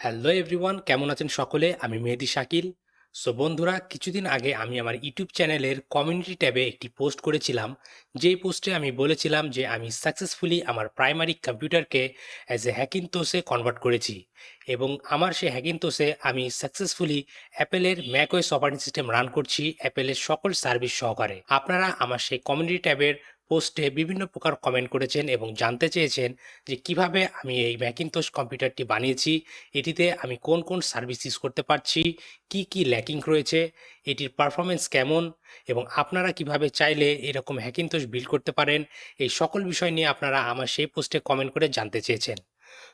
Hello everyone, কেমন আছেন সকলে? আমি মehedishakeel। সো বন্ধুরা, কিছুদিন আগে আমি আমার ইউটিউব চ্যানেলের কমিউনিটি ট্যাবে একটি পোস্ট করেছিলাম। যেই পোস্টে আমি বলেছিলাম যে আমি সাকসেসফুলি আমার প্রাইমারি কম্পিউটারকে অ্যাজ এ হ্যাকিনতোসে কনভার্ট করেছি এবং আমার সেই হ্যাকিনতোসে আমি সাকসেসফুলি অ্যাপেলের ম্যাকওএস অপারেটিং সিস্টেম রান করছি অ্যাপেলের সকল সার্ভিস সহকারে। আপনারা আমার সেই কমিউনিটি ট্যাবের পোস্টে বিভিন্ন প্রকার কমেন্ট করেছেন এবং জানতে চেয়েছেন যে কিভাবে আমি এই ম্যাকিনতোশ কম্পিউটারটি বানিয়েছি, এটিতে আমি কোন কোন সার্ভিস ইউজ করতে পারছি, কি কি ল্যাকিং রয়েছে, এটির পারফরমেন্স কেমন এবং আপনারা কিভাবে চাইলে এরকম হ্যাকিনতোশ বিল্ড করতে পারেন। এই সকল বিষয় নিয়ে আপনারা আমার সেই পোস্টে কমেন্ট করে জানতে চেয়েছেন।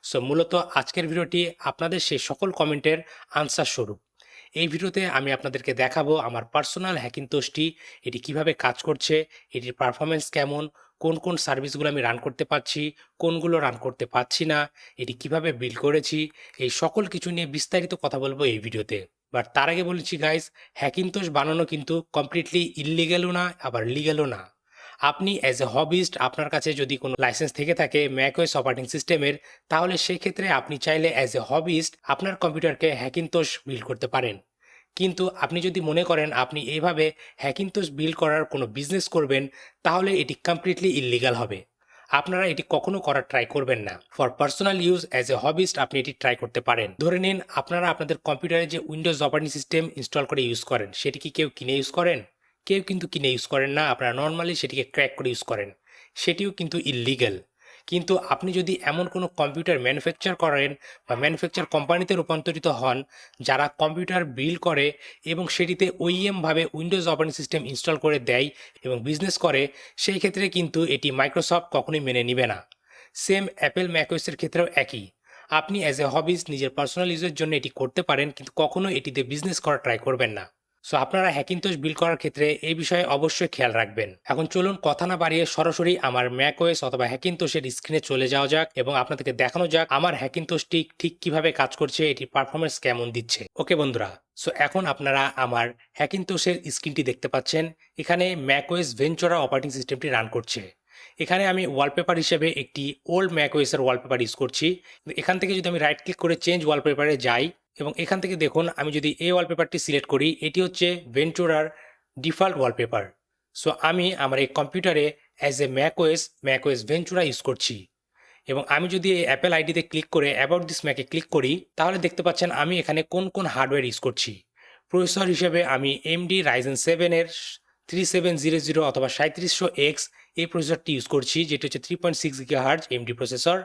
সো মূলত আজকের ভিডিওটি আপনাদের সেই সকল কমেন্টের আনসার স্বরূপ। এই ভিডিওতে আমি আপনাদেরকে দেখাবো আমার পার্সোনাল হ্যাকিনতোশটি, এটি কিভাবে কাজ করছে, এটির পারফরমেন্স কেমন, কোন কোন সার্ভিসগুলো আমি রান করতে পারছি, কোনগুলো রান করতে পারছি না, এটি কিভাবে বিল্ড করেছি, এই সকল কিছু নিয়ে বিস্তারিত কথা বলবো এই ভিডিওতে। বাট তার আগে বলেছি গাইস, হ্যাকিনতোশ বানানো কিন্তু কমপ্লিটলি ইললিগ্যালও না, আবার লিগ্যালও না। আপনি অ্যাজ এ হবিস্ট আপনার কাছে যদি কোনো লাইসেন্স থেকে থাকে ম্যাকওএস অপারেটিং সিস্টেমের, তাহলে সেই ক্ষেত্রে আপনি চাইলে অ্যাজ এ হবিস্ট আপনার কম্পিউটারকে হ্যাকিনতোশ বিল্ড করতে পারেন। কিন্তু আপনি যদি মনে করেন আপনি এইভাবে হ্যাকিনতোশ বিল্ড করার কোনো বিজনেস করবেন, তাহলে এটি কমপ্লিটলি ইললিগাল হবে। আপনারা এটি কখনো করার ট্রাই করবেন না। For personal use as a hobbyist আপনি এটি ট্রাই করতে পারেন। ধরে নিন আপনারা আপনাদের কম্পিউটারে যে উইন্ডোজ অপারেটিং সিস্টেম ইনস্টল করে ইউজ করেন, সেটি কি কেউ কিনে ইউজ করেন? কেউ কিন্তু কিনে ইউজ করেন না, আপনারা নর্মালি সেটিকে ক্র্যাক করে ইউজ করেন। সেটিও কিন্তু ইললিগ্যাল। কিন্তু আপনি যদি এমন কোনো কম্পিউটার ম্যানুফ্যাকচার করেন বা ম্যানুফ্যাকচার কোম্পানিতে রূপান্তরিত হন যারা কম্পিউটার বিল্ড করে এবং সেটিতে ওইএমভাবে উইন্ডোজ অপারেটিং সিস্টেম ইনস্টল করে দেয় এবং বিজনেস করে, সেই ক্ষেত্রে কিন্তু এটি মাইক্রোসফট কখনোই মেনে নেবে না। সেম অ্যাপেল ম্যাকওএসের ক্ষেত্রেও একই। আপনি অ্যাজ এ হবিজ নিজের পার্সোনাল ইউজের জন্য এটি করতে পারেন, কিন্তু কখনো এটিতে বিজনেস করা ট্রাই করবেন না। সো আপনারা হ্যাকিনতোশ বিল্ড করার ক্ষেত্রে এই বিষয়ে অবশ্যই খেয়াল রাখবেন। এখন চলুন কথা না বাড়িয়ে সরাসরি আমার ম্যাকওএস অথবা হ্যাকিনতোশের স্ক্রিনে চলে যাওয়া যাক এবং আপনাদেরকে দেখানো যাক আমার হ্যাকিনতোশটি ঠিক কিভাবে কাজ করছে, এটির পারফরমেন্স কেমন দিচ্ছে। ওকে বন্ধুরা, সো এখন আপনারা আমার হ্যাকিনতোশের স্ক্রিনটি দেখতে পাচ্ছেন। এখানে ম্যাকওএস ভেঞ্চুরা অপারেটিং সিস্টেমটি রান করছে। এখানে আমি ওয়ালপেপার হিসেবে একটি ওল্ড ম্যাকওএসের ওয়ালপেপার ইউজ করছি। এখান থেকে যদি আমি রাইট ক্লিক করে চেঞ্জ ওয়ালপেপারে যাই এবং এখান থেকে দেখুন আমি যদি এই ওয়ালপেপারটি সিলেক্ট করি, এটি হচ্ছে ভেঞ্চুরার ডিফল্ট ওয়ালপেপার। সো আমি আমার এই কম্পিউটারে as a macOS Ventura use করছি এবং আমি যদি এই অ্যাপেল আইডিতে ক্লিক করে অ্যাবাউট দিস ম্যাকে ক্লিক করি, তাহলে দেখতে পাচ্ছেন আমি এখানে কোন কোন হার্ডওয়্যার ইউজ করছি। প্রসেসর হিসেবে আমি এমডি রাইজেন 7-এর 3700 অথবা 3700X এই প্রসেসরটি ইউজ করছি, যেটি হচ্ছে 3.6 GHz এমডি প্রসেসর।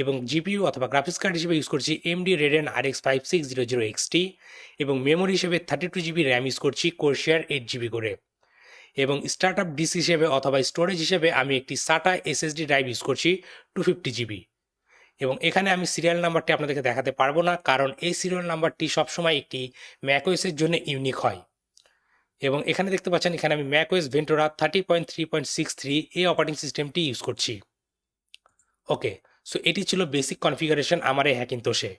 এবং জিপিইউ অথবা গ্রাফিক্স কার্ড হিসেবে ইউজ করছি এমডি রেডেন RX 5600 XT এবং মেমোরি হিসেবে 32GB র্যাম ইউজ করছি কোরশিয়ার 8GB করে। এবং স্টার্টআপ ডিস্ক হিসেবে অথবা স্টোরেজ হিসেবে আমি একটি সাটা SSD ড্রাইভ ইউজ করছি 250GB। এবং এখানে আমি সিরিয়াল নাম্বারটি আপনাদেরকে দেখাতে পারবো না, কারণ এই সিরিয়াল নাম্বারটি সবসময় একটি ম্যাকওএসের জন্য ইউনিক হয়। এবং এখানে দেখতে পাচ্ছেন এখানে আমি ম্যাকওএস ভেন্টোরা 30.3.63 এই অপারেটিং সিস্টেমটি ইউজ করছি। ওকে, সো এটি ছিল বেসিক কনফিগারেশন আমার এই হ্যাকিনতোশে।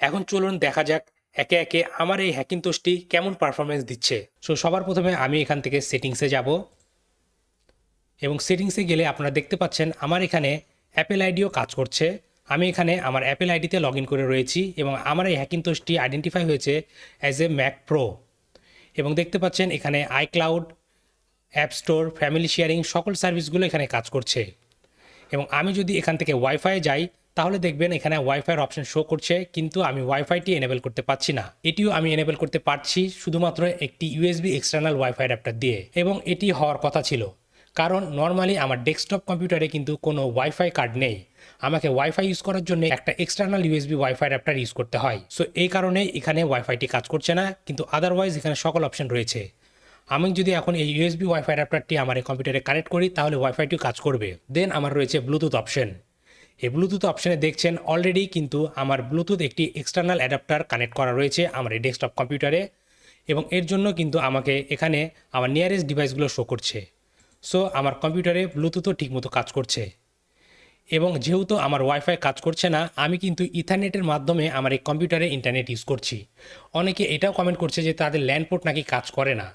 এখন চলুন দেখা যাক একে একে আমার এই হ্যাকিনতোশটি কেমন পারফরমেন্স দিচ্ছে। সো সবার প্রথমে আমি এখান থেকে সেটিংসে যাব এবং সেটিংসে গেলে আপনারা দেখতে পাচ্ছেন আমার এখানে অ্যাপেল আইডিও কাজ করছে। আমি এখানে আমার অ্যাপেল আইডিতে লগ ইন করে রয়েছি এবং আমার এই হ্যাকিনতোশটি আইডেন্টিফাই হয়েছে অ্যাজ এ ম্যাক প্রো। এবং দেখতে পাচ্ছেন এখানে iCloud, app store, family sharing সকল সার্ভিসগুলো এখানে কাজ করছে। এবং আমি যদি এখান থেকে ওয়াইফাই যাই, তাহলে দেখবেন এখানে ওয়াইফাইয়ের অপশন শো করছে, কিন্তু আমি ওয়াইফাইটি এনেবল করতে পারছি না। এটিও আমি এনেবল করতে পারছি শুধুমাত্র একটি ইউএসবি এক্সটার্নাল ওয়াইফাই অ্যাডাপ্টার দিয়ে, এবং এটি হওয়ার কথা ছিল, কারণ নর্মালি আমার ডেস্কটপ কম্পিউটারে কিন্তু কোনো ওয়াইফাই কার্ড নেই। আমাকে ওয়াইফাই ইউজ করার জন্য একটা external USB wifi adapter use করতে হয়। সো এই কারণে এখানে ওয়াইফাইটি কাজ করছে না, কিন্তু আদারওয়াইজ এখানে সকল অপশন রয়েছে। আমি যদি এখন এই ইউএসবি ওয়াইফাই অ্যাডাপ্টারটি আমার এই কম্পিউটারে কানেক্ট করি, তাহলে ওয়াইফাইটিও কাজ করবে। দেন আমার রয়েছে ব্লুটুথ অপশন। এই ব্লুটুথ অপশনে দেখছেন অলরেডি কিন্তু আমার ব্লুটুথ একটি এক্সটার্নাল অ্যাডাপ্টার কানেক্ট করা রয়েছে আমার এই ডেস্কটপ কম্পিউটারে, এবং এর জন্য কিন্তু আমাকে এখানে আমার নিয়ারেস্ট ডিভাইসগুলো শো করছে। সো আমার কম্পিউটারে ব্লুটুথও ঠিকমতো কাজ করছে। এবং যেহেতু আমার ওয়াইফাই কাজ করছে না, আমি কিন্তু ইথারনেটের মাধ্যমে আমার এই কম্পিউটারে ইন্টারনেট ইউজ করছি। অনেকে এটাও কমেন্ট করছে যে তাদের ল্যান্ড পোর্ট নাকি কাজ করে না,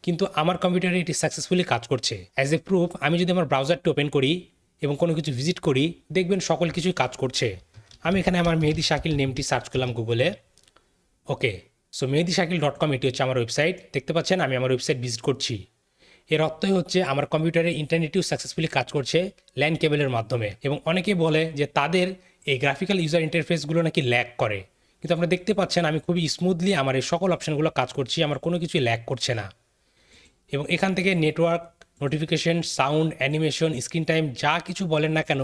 কিন্তু আমার কম্পিউটারে এটি সাকসেসফুলি কাজ করছে। অ্যাজ এ প্রুফ আমি যদি আমার ব্রাউজারটি ওপেন করি এবং কোনো কিছু ভিজিট করি, দেখবেন সকল কিছুই কাজ করছে। আমি এখানে আমার mehedishakeel নেমটি সার্চ করলাম গুগলে। ওকে, সো mehedishakeel.com এটি হচ্ছে আমার ওয়েবসাইট। দেখতে পাচ্ছেন আমি আমার ওয়েবসাইট ভিজিট করছি। এর অর্থই হচ্ছে আমার কম্পিউটারে ইন্টারনেটেও সাকসেসফুলি কাজ করছে ল্যান কেবলের মাধ্যমে। এবং অনেকে বলে যে তাদের এই গ্রাফিক্যাল ইউজার ইন্টারফেসগুলো নাকি ল্যাগ করে, কিন্তু আপনারা দেখতে পাচ্ছেন আমি খুবই স্মুথলি আমার এই সকল অপশানগুলো কাজ করছি, আমার কোনো কিছুই ল্যাগ করছে না। এবং এখান থেকে network, notification, sound, animation, screen time যা কিছু বলেন না কেন,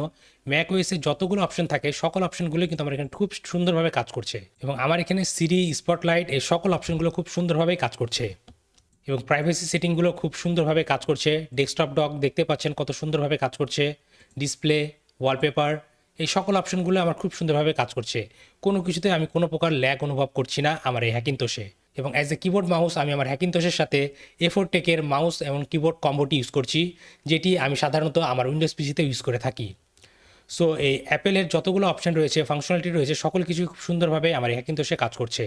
ম্যাকওএসে যতগুলো অপশন থাকে সকল অপশনগুলো কিন্তু আমার এখানে খুব সুন্দরভাবে কাজ করছে। এবং আমার এখানে সিরি, স্পটলাইট এই সকল অপশনগুলো খুব সুন্দরভাবে কাজ করছে। এবং প্রাইভেসি সেটিংগুলো খুব সুন্দরভাবে কাজ করছে। ডেস্কটপ ডক দেখতে পাচ্ছেন কত সুন্দরভাবে কাজ করছে। ডিসপ্লে, ওয়ালপেপার এই সকল অপশনগুলো আমার খুব সুন্দরভাবে কাজ করছে। কোনো কিছুতে আমি কোনো প্রকার ল্যাগ অনুভব করছি না আমার এই হ্যাকিন্তোশে। এবং অ্যাজ এ কিবোর্ড মাউস আমি আমার হ্যাকিন্তোশের সাথে A4 টেকের মাউস এবং কিবোর্ড কম্বোটি ইউজ করছি, যেটি আমি সাধারণত আমার উইন্ডোজ পিসিতে ইউজ করে থাকি। সো এই অ্যাপেলের যতগুলো অপশন রয়েছে, ফাংশনালিটি রয়েছে, সকল কিছুই খুব সুন্দরভাবে আমার হ্যাকিন্তোশে কাজ করছে।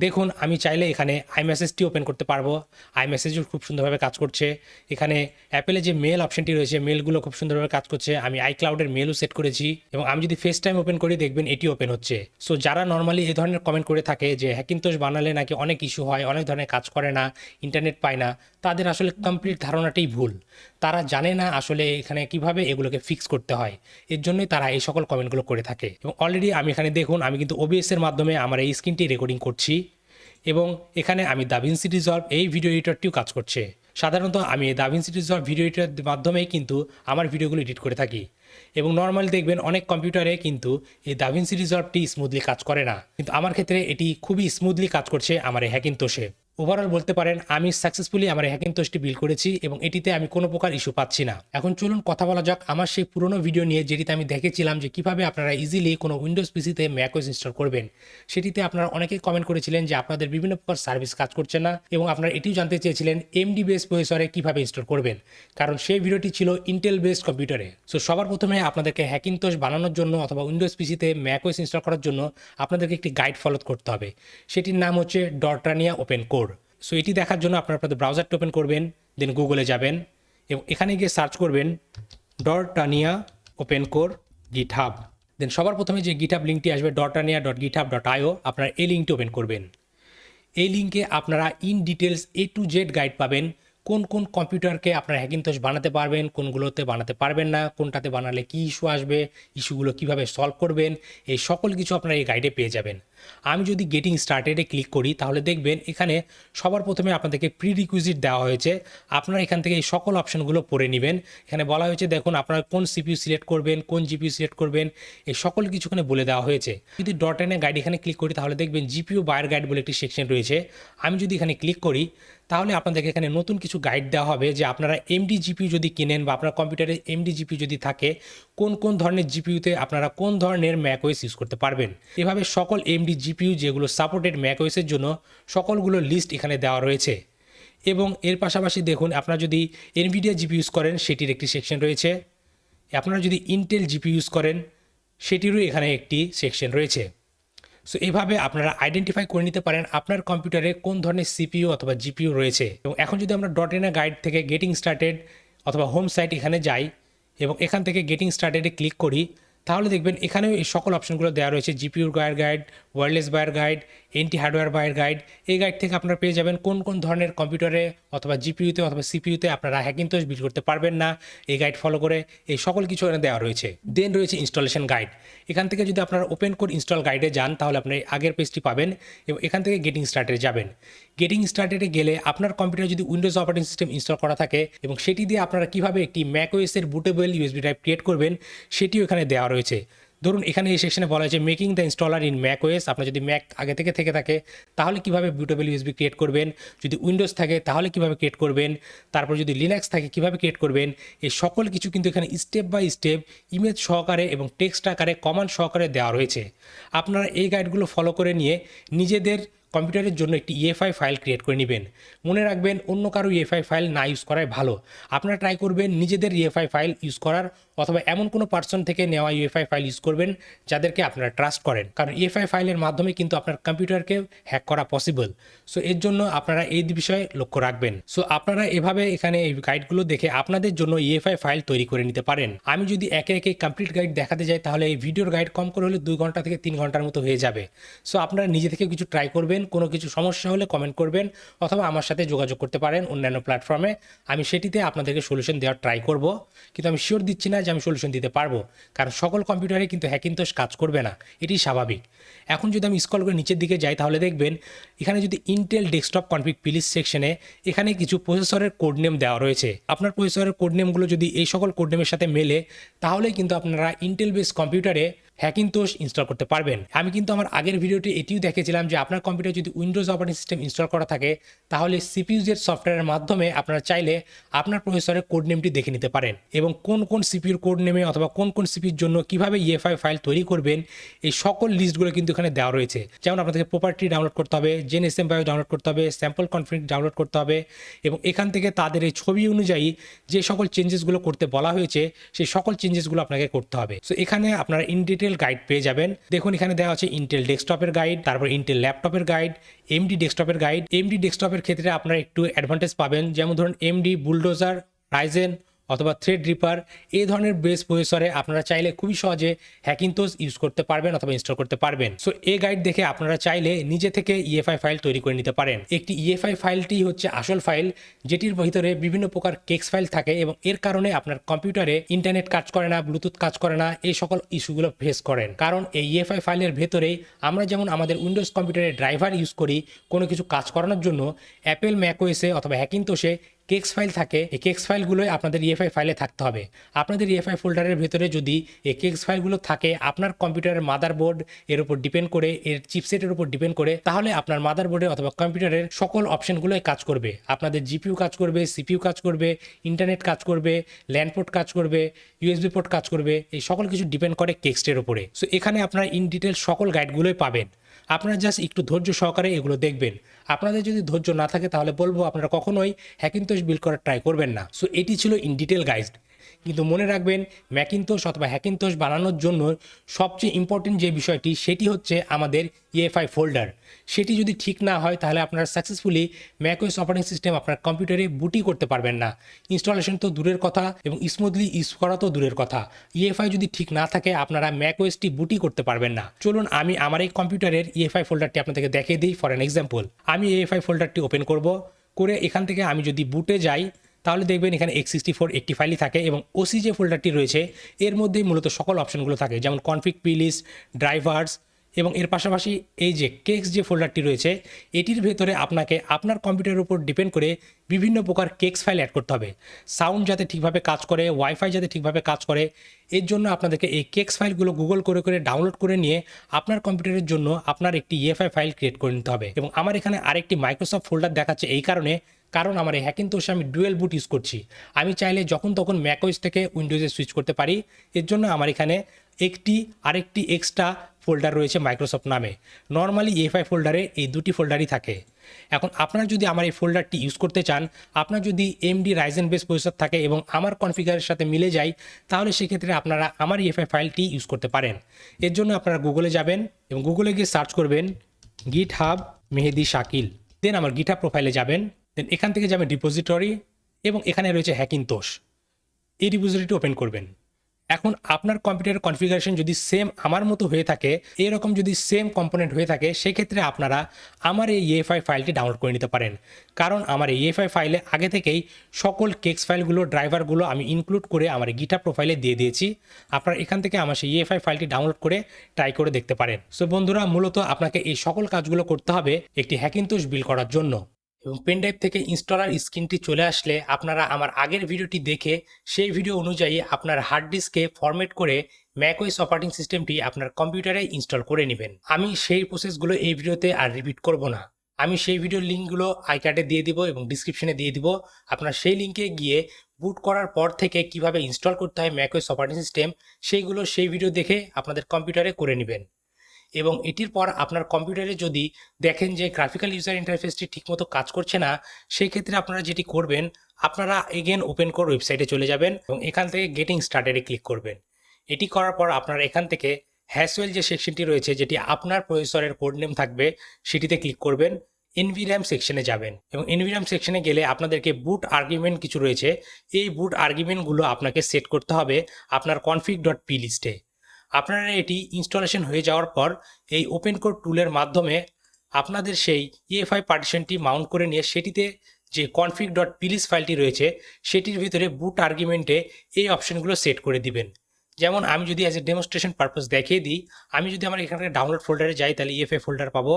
দেখুন আমি চাইলে এখানে আইমেসেজটি ওপেন করতে পারবো। আইমেসেজও খুব সুন্দরভাবে কাজ করছে। এখানে অ্যাপেলে যে মেল অপশনটি রয়েছে, মেলগুলো খুব সুন্দরভাবে কাজ করছে। আমি আইক্লাউডের মেলও সেট করেছি। এবং আমি যদি ফেস টাইম ওপেন করি দেখবেন এটি ওপেন হচ্ছে। সো যারা নর্মালি এই ধরনের কমেন্ট করে থাকে যে হ্যাকিন্তোশ বানালে নাকি অনেক ইস্যু হয়, অনেক ধরনের কাজ করে না, ইন্টারনেট পায় না, তাদের আসলে কমপ্লিট ধারণাটাই ভুল। তারা জানে না আসলে এখানে কিভাবে এগুলোকে ফিক্স করতে হয়, এর জন্যই তারা এই সকল কমেন্টগুলো করে থাকে। এবং অলরেডি আমি এখানে দেখুন আমি কিন্তু ওবিএসের মাধ্যমে আমার এই স্ক্রিনটি রেকর্ডিং করছি। এবং এখানে আমি দাভিন্সি রিজলভ এই ভিডিও এডিটরটিও কাজ করছে। সাধারণত আমি এই দাভিন্সি রিজলভ ভিডিও এডিটরের মাধ্যমেই কিন্তু আমার ভিডিওগুলো এডিট করে থাকি। এবং নর্মালি দেখবেন অনেক কম্পিউটারে কিন্তু এই দাভিন্সি রিজলভটি স্মুথলি কাজ করে না, কিন্তু আমার ক্ষেত্রে এটি খুবই স্মুথলি কাজ করছে আমার এই হ্যাকিন্তোশে। ওভারঅল বলতে পারেন আমি সাকসেসফুলি আমার হ্যাকিন্তোশটি বিল্ড করেছি এবং এটিতে আমি কোনো প্রকার ইস্যু পাচ্ছি না। এখন চলুন কথা বলা যাক আমার সেই পুরনো ভিডিও নিয়ে, যেটিতে আমি দেখেছিলাম যে কিভাবে আপনারা ইজিলি কোনো উইন্ডোজ পিসিতে ম্যাকওএস ইনস্টল করবেন। সেটিতে আপনারা অনেকেই কমেন্ট করেছিলেন যে আপনাদের বিভিন্ন প্রকার সার্ভিস কাজ করছে না, এবং আপনারা এটিও জানতে চেয়েছিলেন এমডি বেস প্রসেসরে কীভাবে ইনস্টল করবেন, কারণ সেই ভিডিওটি ছিল ইন্টেল বেসড কম্পিউটারে। সো সবার প্রথমে আপনাদেরকে হ্যাকিন্তোশ বানানোর জন্য অথবা উইন্ডোজ পিসিতে ম্যাকওএস ইনস্টল করার জন্য আপনাদেরকে একটি গাইড ফলো করতে হবে। সেটির নাম হচ্ছে dortania ওপেন কোর। সো এটি দেখার জন্য আপনারা আপনাদের ব্রাউজারটা ওপেন করবেন, দেন গুগলে যাবেন এবং এখানে গিয়ে সার্চ করবেন dortania ওপেন কোর গিটহাব। দেন সবার প্রথমে যে গিটহাব লিঙ্কটি আসবে dortania.github.io, আপনারা এই লিঙ্কটি ওপেন করবেন। এই লিঙ্কে আপনারা in details A to Z guide পাবেন। কোন কোন কম্পিউটারকে আপনারা হ্যাকিন্তোশ বানাতে পারবেন, কোনগুলোতে বানাতে পারবেন না, কোনটাতে বানালে কী ইস্যু আসবে, ইস্যুগুলো কীভাবে সলভ করবেন, এই সকল কিছু আপনারা এই গাইডে পেয়ে যাবেন। আমি যদি গেটিং স্টার্টেডে ক্লিক করি তাহলে দেখবেন এখানে সবার প্রথমে আপনাদেরকে প্রি রিকুইজিট দেওয়া হয়েছে। আপনারা এখান থেকে এই সকল অপশনগুলো পড়ে নেবেন। এখানে বলা হয়েছে দেখুন আপনারা কোন সিপিইউ সিলেক্ট করবেন, কোন জিপিইউ সিলেক্ট করবেন, এই সকল কিছু এখানে বলে দেওয়া হয়েছে। যদি ডট.এন গাইড এখানে ক্লিক করি তাহলে দেখবেন জিপিইউ বায়ার গাইড বলে একটি সেকশন রয়েছে। আমি যদি এখানে ক্লিক করি তাহলে আপনাদেরকে এখানে নতুন কিছু গাইড দেওয়া হবে যে আপনারা এমডি জিপিইউ যদি কিনেন বা আপনার কম্পিউটারে এমডি জিপিইউ যদি থাকে, কোন কোন ধরনের জিপিইউতে আপনারা কোন ধরনের ম্যাকওএস ইউজ করতে পারবেন। এভাবে সকল এমডি জিপিইউ যেগুলো সাপোর্টেড ম্যাকওএসের জন্য সকলগুলো লিস্ট এখানে দেওয়া রয়েছে। এবং এর পাশাপাশি দেখুন আপনারা যদি এনভিডিয়া জিপি ইউজ করেন সেটির একটি সেকশন রয়েছে। আপনারা যদি ইন্টেল জিপি ইউজ করেন সেটিরও এখানে একটি সেকশন রয়েছে। সো এভাবে আপনারা আইডেন্টিফাই করে নিতে পারেন আপনার কম্পিউটারে কোন ধরনের সিপিইউ অথবা জিপিইউ রয়েছে। এবং এখন যদি আমরা ডট.এন গাইড থেকে গেটিং স্টার্টেড অথবা হোম সাইট এখানে যাই এবং এখান থেকে গেটিং স্টার্টেডে ক্লিক করি তাহলে দেখবেন এখানেও এই সকল অপশনগুলো দেওয়া রয়েছে। জিপিইউর buyer guide, wireless buyer guide, এনটি হার্ডওয়্যার বায়ার গাইড। এই গাইড থেকে আপনারা পেয়ে যাবেন কোন কোন ধরনের কম্পিউটারে অথবা জিপিইউতে অথবা সিপিইউতে আপনারা হ্যাকিন্তোশ বিল্ড করতে পারবেন না। এই গাইড ফলো করে এই সকল কিছু এখানে দেওয়া রয়েছে। দেন রয়েছে ইনস্টলেশন গাইড। এখান থেকে যদি আপনারা ওপেন কোর ইনস্টল গাইডে যান তাহলে আপনি আগের পেজটি পাবেন এবং এখান থেকে গেটিং স্টার্টেডে যাবেন। গেটিং স্টার্টেডে গেলে আপনার কম্পিউটারে যদি উইন্ডোজ অপারেটিং সিস্টেম ইনস্টল করা থাকে এবং সেটি দিয়ে আপনারা কীভাবে একটি ম্যাকওএসের বুটেবল ইউএসবি ড্রাইভ ক্রিয়েট করবেন সেটিও এখানে দেওয়া রয়েছে। ধরুন এখানে এই সেকশনে বলা হয়েছে making the installer in macOS. আপনার যদি ম্যাক আগে থেকে থাকে তাহলে কীভাবে বুটেবল ইউএসবি ক্রিয়েট করবেন, যদি উইন্ডোজ থাকে তাহলে কীভাবে ক্রিয়েট করবেন, তারপর যদি লিনাক্স থাকে কীভাবে ক্রিয়েট করবেন, এই সকল কিছু কিন্তু এখানে স্টেপ বাই স্টেপ ইমেজ সহকারে এবং টেক্সট আকারে কমান্ড সহকারে দেওয়া রয়েছে। আপনারা এই গাইডগুলো ফলো করে নিয়ে নিজেদের কম্পিউটারের জন্য একটি ইএফআই ফাইল ক্রিয়েট করে নেবেন। মনে রাখবেন অন্য কারো ইএফআই ফাইল না ইউজ করাই ভালো। আপনারা ট্রাই করবেন নিজেদের ইএফআই ফাইল ইউজ করার, অথবা এমন কোনো পার্সন থেকে নেওয়া ইএফআই ফাইল ইউজ করবেন যাদেরকে আপনারা ট্রাস্ট করেন, কারণ ইএফআই ফাইলের মাধ্যমে কিন্তু আপনার কম্পিউটারকে হ্যাক করা পসিবল। সো এর জন্য আপনারা এই বিষয়ে লক্ষ্য রাখবেন। সো আপনারা এভাবে এখানে এই গাইডগুলো দেখে আপনাদের জন্য ইএফআই ফাইল তৈরি করে নিতে পারেন। আমি যদি একে একে কমপ্লিট গাইড দেখাতে যাই তাহলে এই ভিডিওর গাইড কম করে হলে 2 ঘন্টা থেকে 3 ঘন্টার মতো হয়ে যাবে। সো আপনারা নিজে থেকে কিছু ট্রাই করবেন, কোনো কিছু সমস্যা হলে কমেন্ট করবেন, অথবা আমার সাথে যোগাযোগ করতে পারেন অন্যান্য প্ল্যাটফর্মে। আমি সেটিতে আপনাদেরকে সলিউশন দেওয়ার ট্রাই করব, কিন্তু আমি শিওর দিচ্ছি না যে আমি সলিউশন দিতে পারবো, কারণ সকল কম্পিউটারে কিন্তু হ্যাকিন্তোশ কাজ করবে না, এটি স্বাভাবিক। এখন যদি আমি স্ক্রল করে নিচের দিকে যাই তাহলে দেখবেন এখানে যদি ইন্টেল ডেস্কটপ কনফিগ প্লিজ সেকশনে এখানে কিছু প্রসেসরের কোড নেম দেওয়া রয়েছে। আপনার প্রসেসরের কোড নেমগুলো যদি এই সকল কোড নেমের সাথে মেলে তাহলে কিন্তু আপনারা ইন্টেল বেস কম্পিউটারে হ্যাকিন্তোশ ইনস্টল করতে পারবেন। আমি কিন্তু আমার আগের ভিডিওতে এটিও দেখেছিলাম যে আপনার কম্পিউটারে যদি উইন্ডোজ অপারেটিং সিস্টেম ইনস্টল করা থাকে তাহলে সিপিইউজের সফটওয়্যারের মাধ্যমে আপনারা চাইলে আপনার প্রসেসরের কোড নেমটি দেখে নিতে পারেন, এবং কোন কোন সিপিইউর কোড নেমে অথবা কোন কোন সিপিইউর জন্য কিভাবে ইএফআই ফাইল তৈরি করবেন এই সকল লিস্টগুলো কিন্তু এখানে দেওয়া রয়েছে। যেমন আপনাদেরকে প্রপার্টি ডাউনলোড করতে হবে, জেনএসএম বায়ো ডাউনলোড করতে হবে, স্যাম্পল কনফিগ ডাউনলোড করতে হবে, এবং এখান থেকে তাদের এই ছবি অনুযায়ী যে সকল চেঞ্জেসগুলো করতে বলা হয়েছে সেই সকল চেঞ্জেসগুলো আপনাকে করতে হবে। সো এখানে আপনারা ইন ডিটেল গাইড পেয়ে যাবেন। দেখুন এখানে দেওয়া আছে ইন্টেল ডেস্কটপের গাইড, তারপর ইন্টেল ল্যাপটপের গাইড, এমডি ডেস্কটপের গাইড। এমডি ডেস্কটপের ক্ষেত্রে আপনারা একটু অ্যাডভান্টেজ পাবেন, যেমন ধরুন এমডি বুলডোজার, রাইজেন অথবা থ্রেড রিপার এই ধরনের বেস প্রসেসরে আপনারা চাইলে খুবই সহজে হ্যাকিন্তোশ ইউজ করতে পারবেন অথবা ইনস্টল করতে পারবেন। সো এই গাইড দেখে আপনারা চাইলে নিজে থেকে ইএফআই ফাইল তৈরি করে নিতে পারেন। একটি ইএফআই ফাইলটি হচ্ছে আসল ফাইল, যেটির ভিতরে বিভিন্ন প্রকার কেক্স ফাইল থাকে, এবং এর কারণে আপনার কম্পিউটারে ইন্টারনেট কাজ করে না, ব্লুটুথ কাজ করে না, এই সকল ইস্যুগুলো ফেস করেন। কারণ এই ইএফআই ফাইলের ভেতরেই আমরা যেমন আমাদের উইন্ডোজ কম্পিউটারে ড্রাইভার ইউজ করি কোনো কিছু কাজ করানোর জন্য, অ্যাপেল ম্যাকওএসে অথবা হ্যাকিন্তোশে কেক্স ফাইল থাকে। এই কেক্স ফাইলগুলোই আপনাদের ইএফআই ফাইলে থাকতে হবে। আপনাদের ইএফআই ফোল্ডারের ভেতরে যদি এই কেক্স ফাইলগুলো থাকে আপনার কম্পিউটারের মাদারবোর্ড এর উপর ডিপেন্ড করে, এর চিপসেটের উপর ডিপেন্ড করে, তাহলে আপনার মাদারবোর্ডে অথবা কম্পিউটারের সকল অপশনগুলোই কাজ করবে। আপনাদের জিপিইউ কাজ করবে, সিপিইউ কাজ করবে, ইন্টারনেট কাজ করবে, ল্যান পোর্ট কাজ করবে, ইউএসবি পোর্ট কাজ করবে, এই সকল কিছু ডিপেন্ড করে কেক্সটের উপরে। সো এখানে আপনারা ইন ডিটেল সকল গাইডগুলোই পাবেন। আপনারা জাস্ট একটু ধৈর্য সহকারে এগুলো দেখবেন। আপনাদের যদি ধৈর্য না থাকে তাহলে বলবো আপনারা কখনোই হ্যাকিন্তোশ বিল্ড করার ট্রাই করবেন না। সো এটি ছিল ইন ডিটেল গাইড। কিন্তু মনে রাখবেন ম্যাকিন্তোশ অথবা হ্যাকিন্তোশ বানানোর জন্য সবচেয়ে ইম্পর্টেন্ট যে বিষয়টি সেটি হচ্ছে আমাদের ইএফআই ফোল্ডার। সেটি যদি ঠিক না হয় তাহলে আপনারা সাকসেসফুলি ম্যাকওএস অপারেটিং সিস্টেম আপনার কম্পিউটারে বুটই করতে পারবেন না। ইনস্টলেশন তো দূরের কথা এবং স্মুথলি ইউজ করা তো দূরের কথা, ইএফআই যদি ঠিক না থাকে আপনারা ম্যাকওএসটি বুটই করতে পারবেন না। চলুন আমি আমার এই কম্পিউটারের ইএফআই ফোল্ডারটি আপনাদেরকে দেখিয়ে দিই ফর অ্যান এক্সাম্পল। আমি ইএফআই ফোল্ডারটি ওপেন করব, করে এখান থেকে আমি যদি বুটে যাই তাহলে দেখবেন এখানে x64 একটি ফাইলই থাকে, এবং ওসি যে ফোল্ডারটি রয়েছে এর মধ্যেই মূলত সকল অপশনগুলো থাকে, যেমন কনফিগ প্লিজ, ড্রাইভার্স, এবং এর পাশাপাশি এই যে কেক্স যে ফোল্ডারটি রয়েছে এটির ভেতরে আপনাকে আপনার কম্পিউটারের উপর ডিপেন্ড করে বিভিন্ন প্রকার কেক্স ফাইল অ্যাড করতে হবে। সাউন্ড যাতে ঠিকভাবে কাজ করে, ওয়াইফাই যাতে ঠিকভাবে কাজ করে, এর জন্য আপনাদেরকে এই কেক্স ফাইলগুলো গুগল করে করে ডাউনলোড করে নিয়ে আপনার কম্পিউটারের জন্য আপনার একটি ইএফআই ফাইল ক্রিয়েট করে নিতে হবে। এবং আমার এখানে আরেকটি মাইক্রোসফট ফোল্ডার দেখাচ্ছে এই কারণ আমার এই হ্যাকিন্তোশে আমি ডুয়েল বুট ইউজ করছি। আমি চাইলে যখন তখন ম্যাকওএস থেকে উইন্ডোজে সুইচ করতে পারি। এর জন্য আমার এখানে আরেকটি এক্সট্রা ফোল্ডার রয়েছে মাইক্রোসফট নামে। নর্মালি ইএফআই ফোল্ডারে এই দুটি ফোল্ডারই থাকে। এখন আপনারা যদি আমার এই ফোল্ডারটি ইউজ করতে চান, আপনার যদি এমডি রাইজেন বেস প্রসেসর থাকে এবং আমার কনফিগারের সাথে মিলে যায়, তাহলে সেক্ষেত্রে আপনারা আমার ইএফআই ফাইলটি ইউজ করতে পারেন। এর জন্য আপনারা গুগলে যাবেন এবং গুগলে গিয়ে সার্চ করবেন গিটহাব mehedishakeel, দেন আমার গিটহাব প্রোফাইলে যাবেন, দেন এখান থেকে যাবেন রিপোজিটরি, এবং এখানে রয়েছে হ্যাকিন্তোশ। এই রিপোজিটরিটি ওপেন করবেন। এখন আপনার কম্পিউটারের কনফিগারেশন যদি সেম আমার মতো হয়ে থাকে, এরকম যদি সেম কম্পোনেন্ট হয়ে থাকে, সেক্ষেত্রে আপনারা আমার এই ইএফআই ফাইলটি ডাউনলোড করে নিতে পারেন। কারণ আমার এই ইএফআই ফাইলে আগে থেকেই সকল কেক্স ফাইলগুলো, ড্রাইভারগুলো আমি ইনক্লুড করে আমার গিটহাব প্রোফাইলে দিয়ে দিয়েছি। আপনারা এখান থেকে আমার সেই ইএফআই ফাইলটি ডাউনলোড করে ট্রাই করে দেখতে পারেন। সো বন্ধুরা, মূলত আপনাকে এই সকল কাজগুলো করতে হবে একটি হ্যাকিন্তোশ বিল্ড করার জন্য। এবং পেনড্রাইভ থেকে ইনস্টলার স্ক্রিনটি চলে আসলে আপনারা আমার আগের ভিডিওটি দেখে সেই ভিডিও অনুযায়ী আপনার হার্ড ডিস্কে ফরম্যাট করে ম্যাকওএস অপারেটিং সিস্টেমটি আপনার কম্পিউটারে ইনস্টল করে নেবেন। আমি সেই প্রসেসগুলো এই ভিডিওতে আর রিপিট করব না। আমি সেই ভিডিওর লিঙ্কগুলো আই কার্ডে দিয়ে দিব এবং ডিসক্রিপশনে দিয়ে দিব। আপনার সেই লিঙ্কে গিয়ে বুট করার পর থেকে কিভাবে ইনস্টল করতে হয় ম্যাকওএস অপারেটিং সিস্টেম, সেই ভিডিও দেখে আপনাদের কম্পিউটারে করে নেবেন। এবং এটির পর আপনার কম্পিউটারে যদি দেখেন যে গ্রাফিক্যাল ইউজার ইন্টারফেসটি ঠিকমতো কাজ করছে না, সেই ক্ষেত্রে আপনারা যেটি করবেন, আপনারা এগেন ওপেন কোর ওয়েবসাইটে চলে যাবেন এবং এখান থেকে গেটিং স্টার্টেডে ক্লিক করবেন। এটি করার পর আপনারা এখান থেকে হ্যাসওয়েল যে সেকশনটি রয়েছে, যেটি আপনার প্রসেসরের কোড নেম থাকবে, সেটিতে ক্লিক করবেন। এনভিরাম সেকশনে যাবেন এবং এনভিরাম সেকশনে গেলে আপনাদেরকে বুট আর্গুমেন্ট কিছু রয়েছে, এই বুট আর্গুমেন্টগুলো আপনাকে সেট করতে হবে আপনার config.p লিস্টে। আপনারা এটি ইনস্টলেশন হয়ে যাওয়ার পর এই ওপেন কোর টুলের মাধ্যমে আপনাদের সেই EFI পার্টিশনটি মাউন্ট করে নিয়ে সেটিতে যে config.p লিস্ট ফাইলটি রয়েছে সেটির ভিতরে বুট আর্গুমেন্টে এই অপশনগুলো সেট করে দিবেন। যেমন আমি যদি অ্যাজ এ ডেমনস্ট্রেশন পারপাস দেখিয়ে দিই, আমি যদি আমার এখানে ডাউনলোড ফোল্ডারে যাই তাহলে EFI ফোল্ডার পাবো।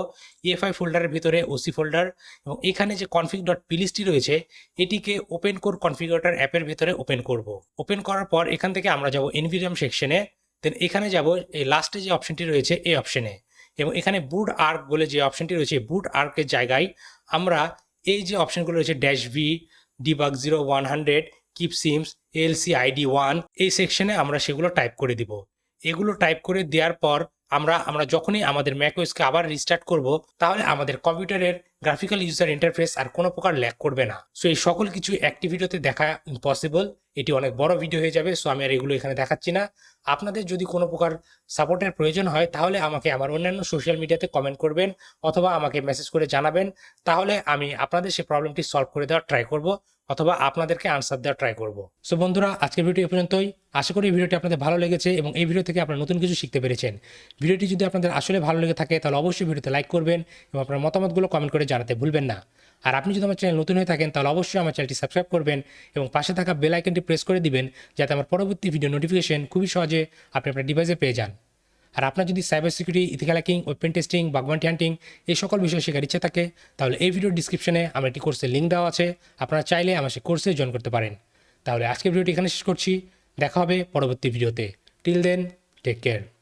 EFI ফোল্ডারের ভিতরে OC ফোল্ডার এবং এখানে যে config.p লিস্টটি রয়েছে এটিকে ওপেন কোর কনফিগারেটর অ্যাপের ভিতরে ওপেন করব। ওপেন করার পর এখান থেকে আমরা যাব এনভিরাম সেকশনে, দেন এখানে যাব এই লাস্টে যে অপশনটি রয়েছে এই অপশনে, এবং এখানে বুট আর্ক বলে যে অপশনটি রয়েছে বুট আর্কের জায়গায় আমরা এই যে অপশনগুলো রয়েছে -v, debug 0100, keep seems, LC ID 1, এই সেকশনে আমরা সেগুলো টাইপ করে দিব। এগুলো টাইপ করে দেওয়ার পর আমরা যখনই আমাদের ম্যাকওএসকে আবার রিস্টার্ট করব, তাহলে আমাদের কম্পিউটারের গ্রাফিক্যাল ইউজার ইন্টারফেস আর কোনো প্রকার ল্যাগ করবে না। সো এই সকল কিছু একটি ভিডিওতে দেখা ইম্পসিবল, এটি অনেক বড় ভিডিও হয়ে যাবে, সো আমি আর এগুলো এখানে দেখাচ্ছি না। আপনাদের যদি কোনো প্রকার সাপোর্টের প্রয়োজন হয় তাহলে আমাকে আমার অন্যান্য সোশ্যাল মিডিয়াতে কমেন্ট করবেন অথবা আমাকে মেসেজ করে জানাবেন, তাহলে আমি আপনাদের সেই প্রবলেমটি সলভ করে দেওয়ার ট্রাই করব অথবা আপনাদেরকে আনসার দেওয়ার ট্রাই করব। সো বন্ধুরা, আজকের ভিডিও এ পর্যন্তই। আশা করি এই ভিডিওটি আপনাদের ভালো লেগেছে এবং এই ভিডিও থেকে আপনারা নতুন কিছু শিখতে পেরেছেন। ভিডিওটি যদি আপনাদের আসলে ভালো লেগে থাকে তাহলে অবশ্যই ভিডিওতে লাইক করবেন এবং আপনার মতামতগুলো কমেন্ট করে জানাতে ভুলবেন না। আর আপনি যদি আমার চ্যানেল নতুন হয়ে থাকেন তাহলে অবশ্যই আমার চ্যানেলটি সাবস্ক্রাইব করবেন এবং পাশে থাকা বেল আইকনটি প্রেস করে দিবেন যাতে আমার পরবর্তী ভিডিও নোটিফিকেশন খুবই সহজে আপনি আপনার ডিভাইসে পেয়ে যান। আর আপনার যদি cyber security, ethical hacking, open testing, bug bounty hunting এই সকল বিষয় শেখার ইচ্ছে থাকে তাহলে এই ভিডিওর ডিসক্রিপশনে আমার একটি কোর্সের লিঙ্ক দেওয়া আছে, আপনারা চাইলে আমার সেই কোর্সে জয়েন করতে পারেন। তাহলে আজকের ভিডিওটি এখানে শেষ করছি, দেখা হবে পরবর্তী ভিডিওতে। Till then, take care.